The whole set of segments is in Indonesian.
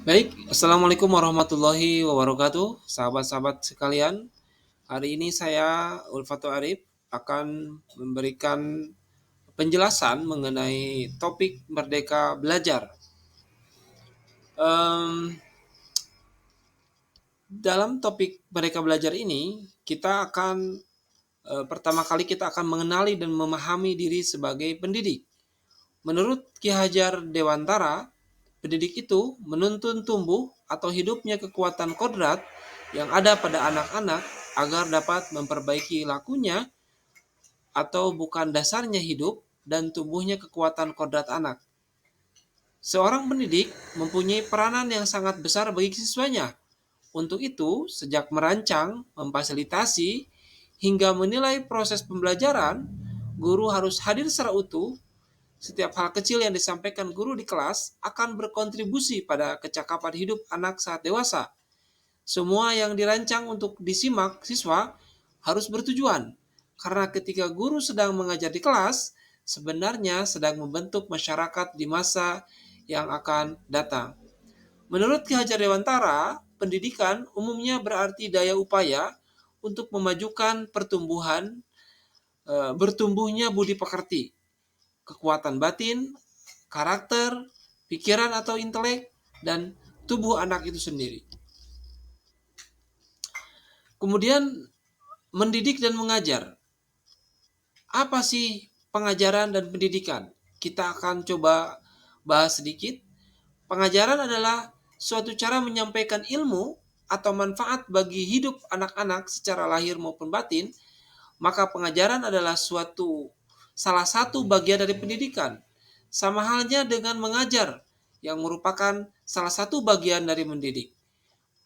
Baik, Assalamualaikum warahmatullahi wabarakatuh, sahabat-sahabat sekalian. Hari ini saya, Ulfatul Arif, akan memberikan penjelasan mengenai topik Merdeka Belajar. Em, dalam topik Merdeka Belajar ini, kita akan pertama kali kita akan mengenali dan memahami diri sebagai pendidik. Menurut Ki Hajar Dewantara, pendidik itu menuntun tumbuh atau hidupnya kekuatan kodrat yang ada pada anak-anak agar dapat memperbaiki lakunya atau bukan dasarnya hidup dan tumbuhnya kekuatan kodrat anak. Seorang pendidik mempunyai peranan yang sangat besar bagi siswanya. Untuk itu, sejak merancang, memfasilitasi, hingga menilai proses pembelajaran, guru harus hadir secara utuh. Setiap hal kecil yang disampaikan guru di kelas akan berkontribusi pada kecakapan hidup anak saat dewasa. Semua yang dirancang untuk disimak siswa harus bertujuan, karena ketika guru sedang mengajar di kelas, sebenarnya sedang membentuk masyarakat di masa yang akan datang. Menurut Ki Hajar Dewantara, pendidikan umumnya berarti daya upaya untuk memajukan bertumbuhnya budi pekerti, kekuatan batin, karakter, pikiran atau intelek, dan tubuh anak itu sendiri. Kemudian mendidik dan mengajar. Apa sih pengajaran dan pendidikan? Kita akan coba bahas sedikit. Pengajaran adalah suatu cara menyampaikan ilmu atau manfaat bagi hidup anak-anak secara lahir maupun batin, maka pengajaran adalah salah satu bagian dari pendidikan. Sama halnya dengan mengajar yang merupakan salah satu bagian dari mendidik.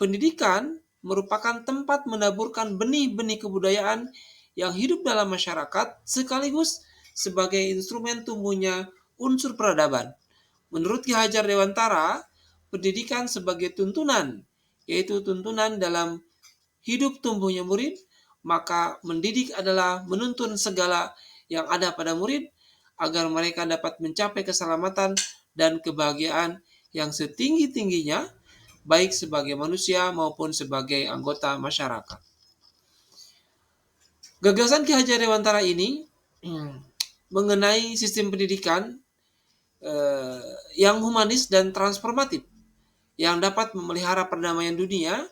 Pendidikan merupakan tempat menaburkan benih-benih kebudayaan yang hidup dalam masyarakat sekaligus sebagai instrumen tumbuhnya unsur peradaban. Menurut Ki Hajar Dewantara, pendidikan sebagai tuntunan, yaitu tuntunan dalam hidup tumbuhnya murid, maka mendidik adalah menuntun segala yang ada pada murid agar mereka dapat mencapai keselamatan dan kebahagiaan yang setinggi-tingginya baik sebagai manusia maupun sebagai anggota masyarakat. Gagasan Ki Hajar Dewantara ini mengenai sistem pendidikan yang humanis dan transformatif yang dapat memelihara perdamaian dunia,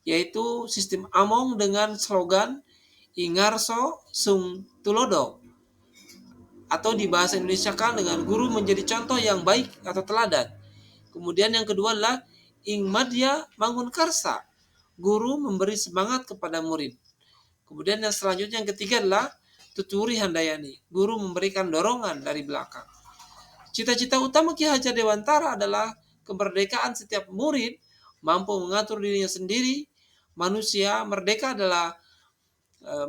yaitu sistem Among dengan slogan Ingarso Sung Tulodo, atau di bahasa Indonesia kan dengan guru menjadi contoh yang baik atau teladan. Kemudian yang kedua adalah Ing Madya Mangun Karsa, guru memberi semangat kepada murid. Kemudian yang selanjutnya yang ketiga adalah Tuturi Handayani, guru memberikan dorongan dari belakang. Cita-cita utama Ki Hajar Dewantara adalah kemerdekaan setiap murid mampu mengatur dirinya sendiri. Manusia merdeka adalah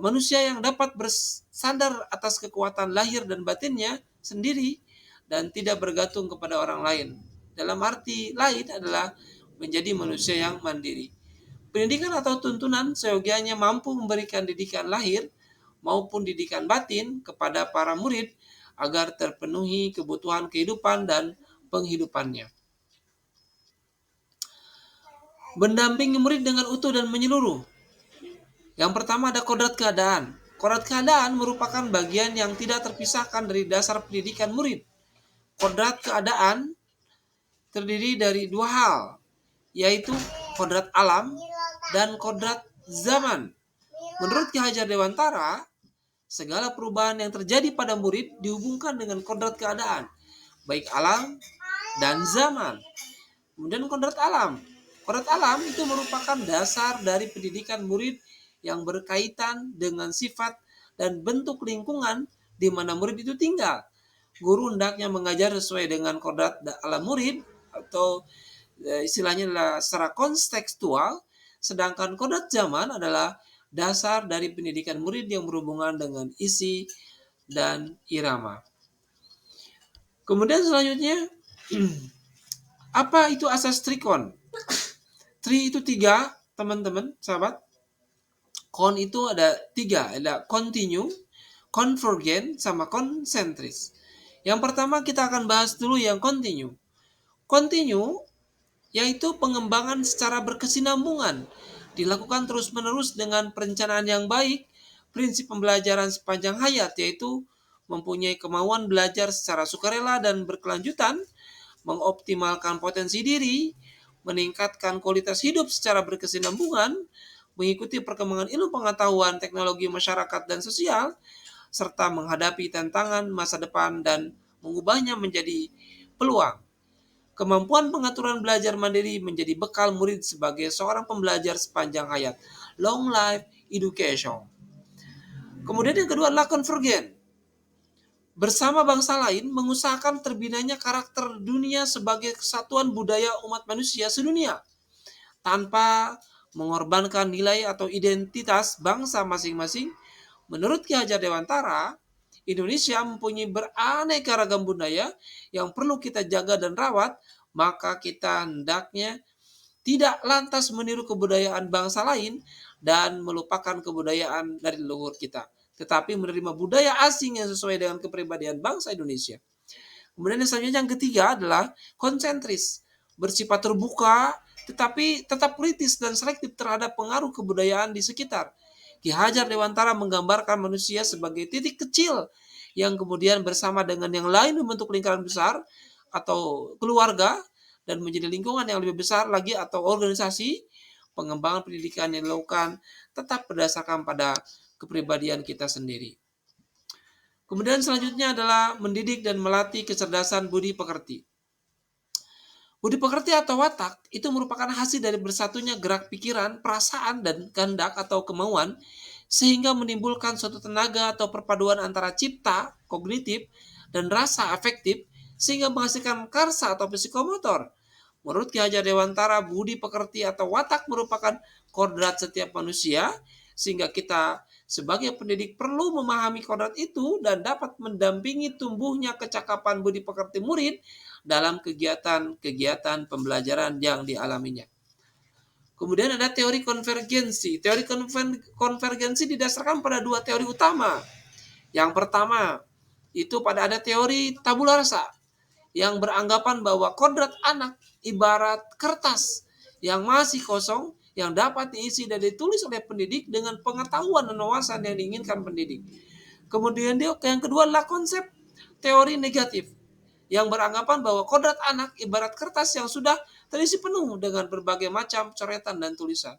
manusia yang dapat bersandar atas kekuatan lahir dan batinnya sendiri dan tidak bergantung kepada orang lain. Dalam arti lain adalah menjadi manusia yang mandiri. Pendidikan atau tuntunan seyogianya mampu memberikan didikan lahir maupun didikan batin kepada para murid agar terpenuhi kebutuhan kehidupan dan penghidupannya. Mendampingi murid dengan utuh dan menyeluruh. Yang pertama ada kodrat keadaan. Kodrat keadaan merupakan bagian yang tidak terpisahkan dari dasar pendidikan murid. Kodrat keadaan terdiri dari dua hal, yaitu kodrat alam dan kodrat zaman. Menurut Ki Hajar Dewantara, segala perubahan yang terjadi pada murid dihubungkan dengan kodrat keadaan, baik alam dan zaman. Kemudian kodrat alam. Kodrat alam itu merupakan dasar dari pendidikan murid yang berkaitan dengan sifat dan bentuk lingkungan di mana murid itu tinggal. Guru hendaknya mengajar sesuai dengan kodrat alam murid atau istilahnya adalah secara kontekstual, sedangkan kodrat zaman adalah dasar dari pendidikan murid yang berhubungan dengan isi dan irama. Kemudian selanjutnya, apa itu asas trikon? Tri itu tiga, teman-teman, sahabat. Kon itu ada tiga, ada continue, convergent, sama konsentris. Yang pertama kita akan bahas dulu yang continue. Continue yaitu pengembangan secara berkesinambungan, dilakukan terus-menerus dengan perencanaan yang baik, prinsip pembelajaran sepanjang hayat, yaitu mempunyai kemauan belajar secara sukarela dan berkelanjutan, mengoptimalkan potensi diri, meningkatkan kualitas hidup secara berkesinambungan, mengikuti perkembangan ilmu pengetahuan, teknologi masyarakat dan sosial, serta menghadapi tantangan masa depan dan mengubahnya menjadi peluang. Kemampuan pengaturan belajar mandiri menjadi bekal murid sebagai seorang pembelajar sepanjang hayat. Long life education. Kemudian yang kedua adalah konvergen. Bersama bangsa lain mengusahakan terbinanya karakter dunia sebagai kesatuan budaya umat manusia sedunia, tanpa mengorbankan nilai atau identitas bangsa masing-masing. Menurut Ki Hajar Dewantara, Indonesia mempunyai beraneka ragam budaya yang perlu kita jaga dan rawat, maka kita hendaknya tidak lantas meniru kebudayaan bangsa lain dan melupakan kebudayaan dari leluhur kita, tetapi menerima budaya asing yang sesuai dengan kepribadian bangsa Indonesia. Kemudian yang selanjutnya yang ketiga adalah konsentris, bersifat terbuka tetapi tetap kritis dan selektif terhadap pengaruh kebudayaan di sekitar. Ki Hajar Dewantara menggambarkan manusia sebagai titik kecil yang kemudian bersama dengan yang lain membentuk lingkaran besar atau keluarga dan menjadi lingkungan yang lebih besar lagi atau organisasi. Pengembangan pendidikan yang dilakukan tetap berdasarkan pada kepribadian kita sendiri. Kemudian selanjutnya adalah mendidik dan melatih kecerdasan budi pekerti. Budi pekerti atau watak itu merupakan hasil dari bersatunya gerak pikiran, perasaan, dan kehendak atau kemauan sehingga menimbulkan suatu tenaga atau perpaduan antara cipta, kognitif, dan rasa afektif sehingga menghasilkan karsa atau psikomotor. Menurut Ki Hajar Dewantara, budi pekerti atau watak merupakan kodrat setiap manusia sehingga kita sebagai pendidik perlu memahami kodrat itu dan dapat mendampingi tumbuhnya kecakapan budi pekerti murid dalam kegiatan-kegiatan pembelajaran yang dialaminya. Kemudian ada teori konvergensi. Teori konvergensi didasarkan pada dua teori utama. Yang pertama, itu pada ada teori tabula rasa yang beranggapan bahwa kodrat anak ibarat kertas yang masih kosong yang dapat diisi dan ditulis oleh pendidik dengan pengetahuan dan wawasan yang diinginkan pendidik. Kemudian yang kedua adalah konsep teori negatif yang beranggapan bahwa kodrat anak ibarat kertas yang sudah terisi penuh dengan berbagai macam coretan dan tulisan.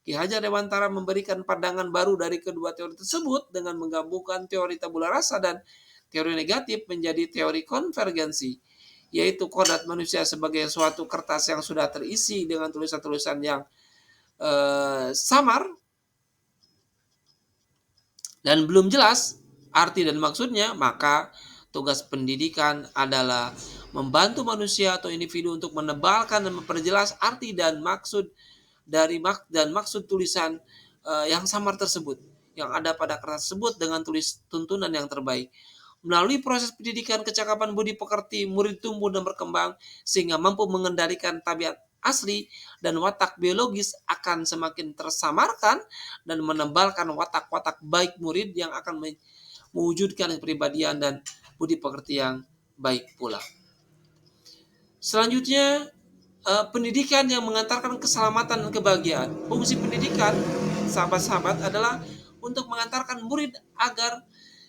Ki Hajar Dewantara memberikan pandangan baru dari kedua teori tersebut dengan menggabungkan teori tabula rasa dan teori negatif menjadi teori konvergensi, yaitu kodrat manusia sebagai suatu kertas yang sudah terisi dengan tulisan-tulisan yang samar dan belum jelas arti dan maksudnya, maka tugas pendidikan adalah membantu manusia atau individu untuk menebalkan dan memperjelas arti dan maksud maksud tulisan yang samar tersebut yang ada pada kertas tersebut dengan tulis tuntunan yang terbaik. Melalui proses pendidikan kecakapan budi pekerti, murid tumbuh dan berkembang sehingga mampu mengendalikan tabiat asli dan watak biologis akan semakin tersamarkan dan menebalkan watak-watak baik murid yang akan mewujudkan kepribadian dan budi pekerti yang baik pula. Selanjutnya, pendidikan yang mengantarkan keselamatan dan kebahagiaan. Fungsi pendidikan, sahabat-sahabat, adalah untuk mengantarkan murid agar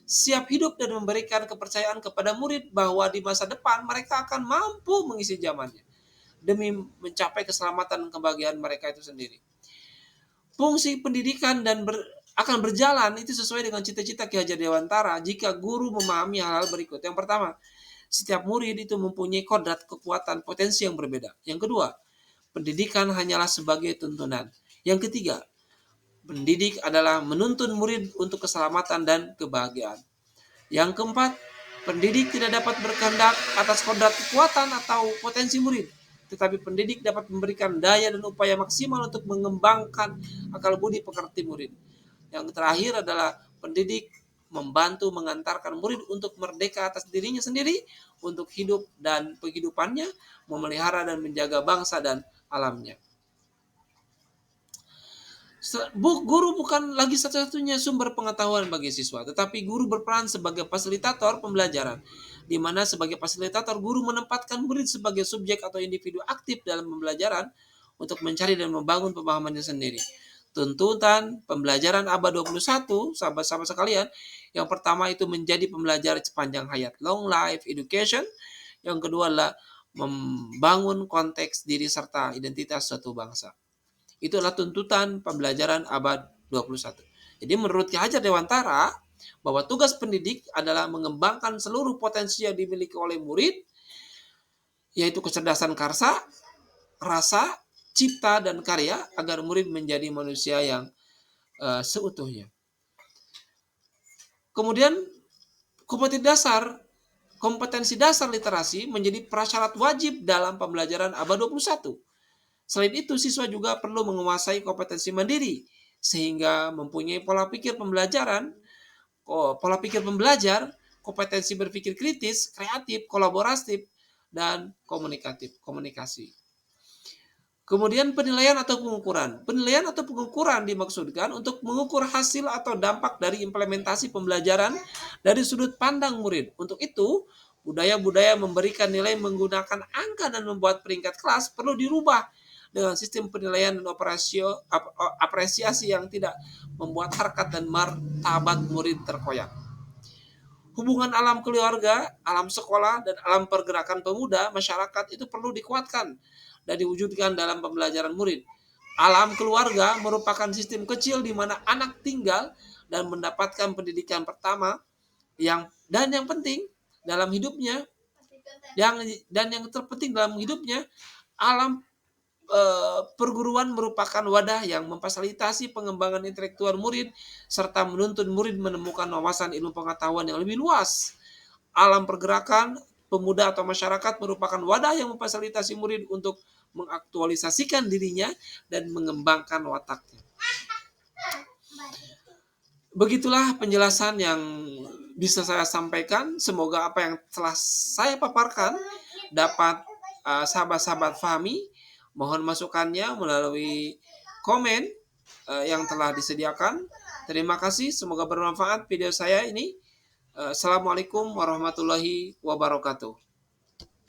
siap hidup dan memberikan kepercayaan kepada murid bahwa di masa depan mereka akan mampu mengisi zamannya demi mencapai keselamatan dan kebahagiaan mereka itu sendiri. Fungsi pendidikan akan berjalan itu sesuai dengan cita-cita Ki Hajar Dewantara jika guru memahami hal-hal berikut. Yang pertama, setiap murid itu mempunyai kodrat, kekuatan, potensi yang berbeda. Yang kedua, pendidikan hanyalah sebagai tuntunan. Yang ketiga, pendidik adalah menuntun murid untuk keselamatan dan kebahagiaan. Yang keempat, pendidik tidak dapat berkehendak atas kodrat, kekuatan, atau potensi murid. Tetapi pendidik dapat memberikan daya dan upaya maksimal untuk mengembangkan akal budi pekerti murid. Yang terakhir adalah pendidik membantu mengantarkan murid untuk merdeka atas dirinya sendiri, untuk hidup dan kehidupannya, memelihara dan menjaga bangsa dan alamnya. Guru bukan lagi satu-satunya sumber pengetahuan bagi siswa, tetapi guru berperan sebagai fasilitator pembelajaran di mana sebagai fasilitator guru menempatkan murid sebagai subjek atau individu aktif dalam pembelajaran untuk mencari dan membangun pemahamannya sendiri. Tuntutan pembelajaran abad 21, sahabat-sahabat sekalian, yang pertama itu menjadi pembelajar sepanjang hayat, long life education. Yang kedua adalah membangun konteks diri serta identitas suatu bangsa. Itulah tuntutan pembelajaran abad 21. Jadi menurut Ki Hajar Dewantara, bahwa tugas pendidik adalah mengembangkan seluruh potensi yang dimiliki oleh murid, yaitu kecerdasan karsa, rasa, cipta, dan karya, agar murid menjadi manusia yang seutuhnya. Kemudian kompetensi dasar literasi menjadi prasyarat wajib dalam pembelajaran abad 21. Selain itu, siswa juga perlu menguasai kompetensi mandiri, sehingga mempunyai pola pikir pembelajar, kompetensi berpikir kritis, kreatif, kolaboratif, dan komunikasi. Kemudian penilaian atau pengukuran. Penilaian atau pengukuran dimaksudkan untuk mengukur hasil atau dampak dari implementasi pembelajaran dari sudut pandang murid. Untuk itu, budaya-budaya memberikan nilai menggunakan angka dan membuat peringkat kelas perlu dirubah dengan sistem penilaian dan apresiasi yang tidak membuat harkat dan martabat murid terkoyak. Hubungan alam keluarga, alam sekolah, dan alam pergerakan pemuda masyarakat itu perlu dikuatkan dan diwujudkan dalam pembelajaran murid. Alam keluarga merupakan sistem kecil di mana anak tinggal dan mendapatkan pendidikan pertama yang penting dalam hidupnya, yang terpenting dalam hidupnya. Alam perguruan merupakan wadah yang memfasilitasi pengembangan intelektual murid serta menuntun murid menemukan wawasan ilmu pengetahuan yang lebih luas. Alam pergerakan pemuda atau masyarakat merupakan wadah yang memfasilitasi murid untuk mengaktualisasikan dirinya dan mengembangkan wataknya. Begitulah penjelasan yang bisa saya sampaikan. Semoga apa yang telah saya paparkan dapat sahabat-sahabat pahami. Mohon masukannya melalui komen yang telah disediakan. Terima kasih, semoga bermanfaat video saya ini. Assalamualaikum warahmatullahi wabarakatuh.